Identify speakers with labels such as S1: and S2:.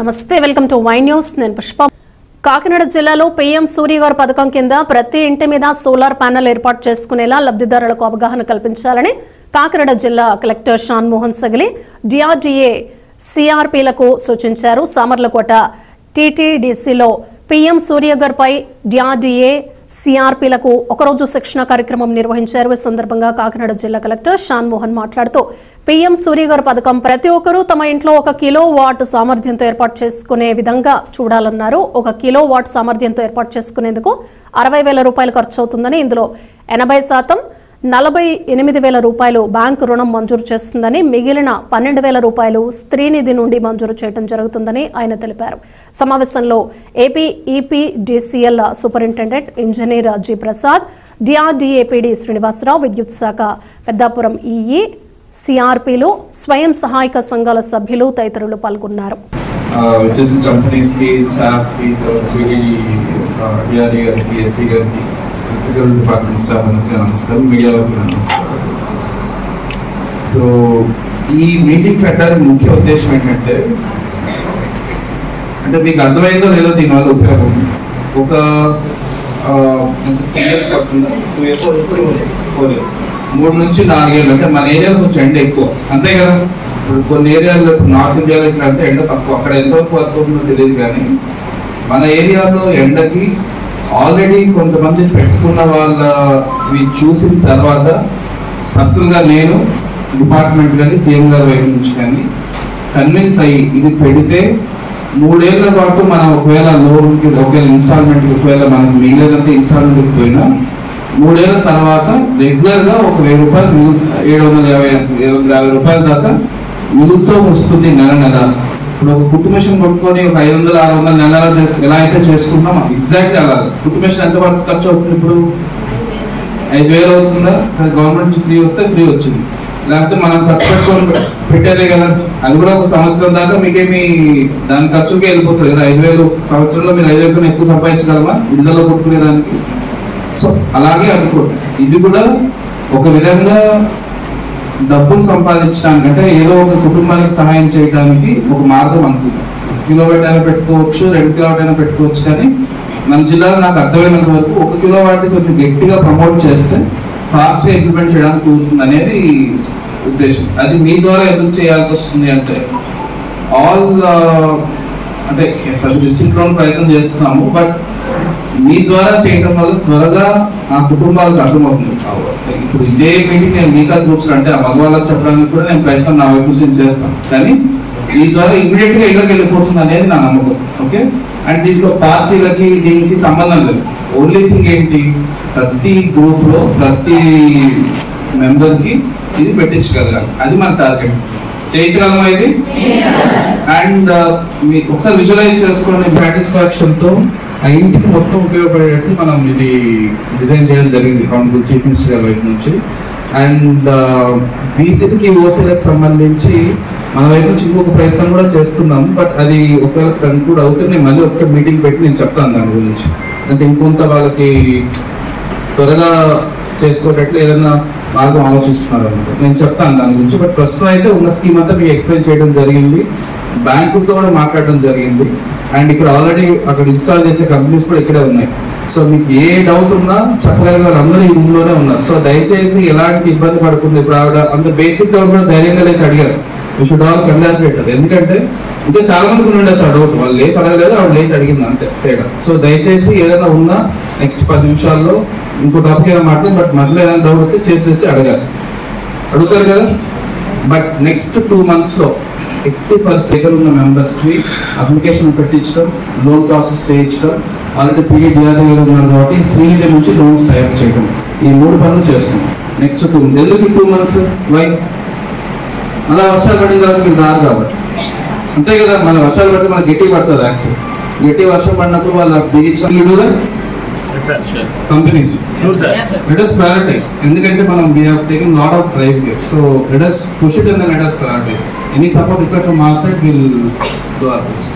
S1: నమస్తే welcome to Y news నేను పుష్ప కాకినాడ జిల్లాలో పీఎం సూర్య గారి పథకం కింద ప్రతి ఇంటి మీద సోలార్ ప్యానెల్ ఏర్పాటు చేసుకునేలా లబ్ధిదారులకు అవగాహన కల్పించాలని కాకినాడ జిల్లా కలెక్టర్ షాన్ మోహన్ సగిలి డిఆర్డీఏ సిఆర్పీలకు సూచించారు. సామర్లకోట టీటీడీసీలో పీఎం సూర్య గారిపై డిఆర్డీఏ సిఆర్పీలకు ఒకరోజు శిక్షణ కార్యక్రమం నిర్వహించారు. ఈ సందర్భంగా కాకినాడ జిల్లా కలెక్టర్ షాన్ మోహన్ మాట్లాడుతూ పీఎం సూర్య గారి పథకం ప్రతి ఒక్కరూ తమ ఇంట్లో 1 కిలోవాట్ సామర్థ్యంతో ఏర్పాటు చేసుకునే విధంగా చూడాలన్నారు. 1 కిలోవాట్ సామర్థ్యంతో ఏర్పాటు చేసుకునేందుకు 60,000 రూపాయలు ఖర్చు అవుతుందని, ఇందులో 80% 48,000 రూపాయలు బ్యాంకు రుణం మంజూరు చేస్తుందని, మిగిలిన 12,000 రూపాయలు స్త్రీనిధి నుండి మంజూరు చేయడం జరుగుతుందని ఆయన తెలిపారు. సమావేశంలో AP EPDCL superintendent engineer G Prasad, DRDA PD Srinivasarao, విద్యుత్ శాఖ పెద్దాపురం ఈఈ, సిఆర్పీలు, స్వయం సహాయక సంఘాల సభ్యులు తదితరులు పాల్గొన్నారు.
S2: డిపార్ట్మెంట్ స్టాఫ్ అందరికీ నమస్కారం, మీడియా వారికి నమస్కారం. సో ఈ మీటింగ్ పెట్టడానికి ముఖ్య ఉద్దేశం ఏంటంటే, మీకు అర్థమైందో లేదో దీనివల్ల ఉపయోగం ఒక 3 years కాకుండా 2 years 4 years 3 నుంచి 4 ఏళ్ళు అంటే మన ఏరియాలో కొంచెం ఎండ ఎక్కువ, అంతే కదా. ఇప్పుడు కొన్ని ఏరియాలో నార్త్ ఇండియాలో ఇట్లా అంటే ఎండ తక్కువ, అక్కడ ఎంతవరకు వర్క్ అవుతుందో తెలియదు. కానీ మన ఏరియాలో ఎండకి ఆల్రెడీ కొంతమంది పెట్టుకున్న వాళ్ళవి చూసిన తర్వాత పర్సనల్గా నేను డిపార్ట్మెంట్ కానీ సీఎం గారి వైపు నుంచి కానీ కన్విన్స్ అయ్యి ఇది పెడితే 3 ఏళ్ల పాటు మనం ఒకవేళ లోన్కి ఒకవేళ ఇన్స్టాల్మెంట్కి ఒకవేళ మనకు మిగిలేదంతా ఇన్స్టాల్మెంట్కి పోయినా 3 ఏళ్ల తర్వాత రెగ్యులర్గా 1,000 రూపాయలు 750 రూపాయల దాకా మిగులుతో వస్తుంది నెల. ఇప్పుడు ఒక కుట్టు మిషన్ కొట్టుకొని ఒక 500-600 నెలలో ఎలా అయితే చేసుకుంటాం ఎగ్జాక్ట్లీ అలా. కుట్టు మిషన్ ఎంత వరకు ఖర్చు అవుతుంది? ఇప్పుడు 5,000 అవుతుందా? సరే, గవర్నమెంట్ నుంచి ఫ్రీ వస్తే ఫ్రీ వచ్చింది, లేకపోతే మనం ఖర్చు పెట్టుకొని పెట్టేదే కదా. అది కూడా ఒక సంవత్సరం దాకా మీకేమి దాని ఖర్చుకే వెళ్ళిపోతుంది కదా. 5,000 సంవత్సరంలో మీరు 5,000 కన్నా ఎక్కువ సంపాదించగలమా ఇళ్లలో కొట్టుకునేదానికి? సో అలాగే అనుకోండి, ఇది కూడా ఒక విధంగా డబ్బులు సంపాదించడానికి అంటే ఏదో ఒక కుటుంబానికి సహాయం చేయడానికి ఒక మార్గం అనుకుంది. 1 కిలోవాట్ అయినా పెట్టుకోవచ్చు, 2 కిలోవాట్ అయినా పెట్టుకోవచ్చు. కానీ మన జిల్లాలో నాకు అర్థమైనంత వరకు 1 కిలోవాట్ కొంచెం గట్టిగా ప్రమోట్ చేస్తే ఫాస్ట్గా ఇంప్లిమెంట్ చేయడానికి కుదురుతుంది అనేది ఉద్దేశం. అది మీ ద్వారా ఎందుకు చేయాల్సి వస్తుంది అంటే, అంటే డిస్ట్రిక్ట్లో ప్రయత్నం చేస్తున్నాము, బట్ మీ ద్వారా చేయడం వల్ల త్వరగా ఆ కుటుంబాలకు అర్థమవుతుంది. ఇప్పుడు ఇదే మీటింగ్ నేను మీకా గ్రూప్స్ అంటే ఆ మగవాళ్ళకి చెప్పడానికి కూడా నేను ప్రయత్నం నా వైపు నుంచి చేస్తాను. కానీ ఈ ద్వారా ఇమీడియట్ గా ఇళ్ళకి వెళ్ళిపోతుంది అనేది నా నమ్మకం. ఓకే, అండ్ దీంట్లో పార్టీలకి దీనికి సంబంధం లేదు. ఓన్లీ థింగ్ ఏంటి, ప్రతి గ్రూప్ లో ప్రతి మెంబర్ కి ఇది పెట్టించగలగాలి, అది మన టార్గెట్. చేయించగలమా ఇది? అండ్ ఒకసారి విజువలైజ్ చేసుకోండి, సాటిస్ఫాక్షన్ తో ఆ ఇంటికి మొత్తం ఉపయోగపడేటట్టు మనం ఇది డిజైన్ చేయడం జరిగింది కాన్ఫరెన్స్ చీఫ్ మినిస్టర్ గారి వైపు నుంచి. అండ్ బీసీలకి ఓసీలకు సంబంధించి మన వైపు నుంచి ఇంకొక ప్రయత్నం కూడా చేస్తున్నాం. బట్ అది ఒకవేళ కన్క్లూడ్ అవుతుంది, నేను మళ్ళీ ఒకసారి మీటింగ్ పెట్టి నేను చెప్తాను దాని గురించి. అంటే ఇంకొంత వాళ్ళకి త్వరగా చేసుకోవటట్లు ఏదైనా మార్గం ఆలోచిస్తున్నారు అన్నమాట, నేను చెప్తాను దాని గురించి. బట్ ప్రస్తుతం అయితే ఉన్న స్కీమ్ అంతా మీకు ఎక్స్ప్లెయిన్ చేయడం జరిగింది, బ్యాంకులతో కూడా మాట్లాడడం జరిగింది. అండ్ ఇక్కడ ఆల్రెడీ అక్కడ ఇన్స్టాల్ చేసే కంపెనీస్ కూడా ఇక్కడే ఉన్నాయి. సో మీకు ఏ డౌట్ ఉన్నా చెప్పగలిగే వాళ్ళందరూ ఈ రూమ్లోనే ఉన్నారు. సో దయచేసి ఎలాంటి ఇబ్బంది పడకుండా, ఇప్పుడు ఆవిడ అంత బేసిక్ డౌట్ కూడా ధైర్యంగా లేచి అడిగారు. You should all congratulate. ఎందుకంటే ఇంకా చాలా మందికి ఉండొచ్చు ఆ డౌట్, వాళ్ళు లేచి అడగలేదు, ఆవిడ లేచి అడిగింది, అంతే తేడా. సో దయచేసి ఏదైనా ఉన్నా నెక్స్ట్ 10 నిమిషాల్లో ఇంకో టాపిక్ ఏదైనా మాట్లాడి, బట్ మధ్యలో ఏదైనా డౌట్ వస్తే చేతులు ఎత్తి అడగాలి, అడుగుతారు కదా. బట్ నెక్స్ట్ 2 months లో 80% ఉన్న మెంబర్స్ ని అప్లికేషన్ పెట్టించడం, లోన్ ప్రాసెస్ చేయించడం, ఆల్రెడీ పీడీఆర్ఏ ఉన్నారు కాబట్టి స్త్రీల నుంచి లోన్స్ తయారు చేయడం, ఈ 3 పనులు చేస్తున్నాం. Next 2 months. ఎందుకు 2 months? వై? అలా వర్షాలు పడిన తర్వాత మీరు రాదు కాబట్టి, అంతే కదా. మన వర్షాలు పడితే మనకి గట్టి పడుతుంది. యాక్చువల్ గట్టి వర్షం పడినప్పుడు వాళ్ళు బిగించడం కంపెనీస్ let us prioritize. ఎందుకంటే మనం we have taken lot of drive here, so let us push it in the matter of priorities. Any support required from our side, we'll do our best.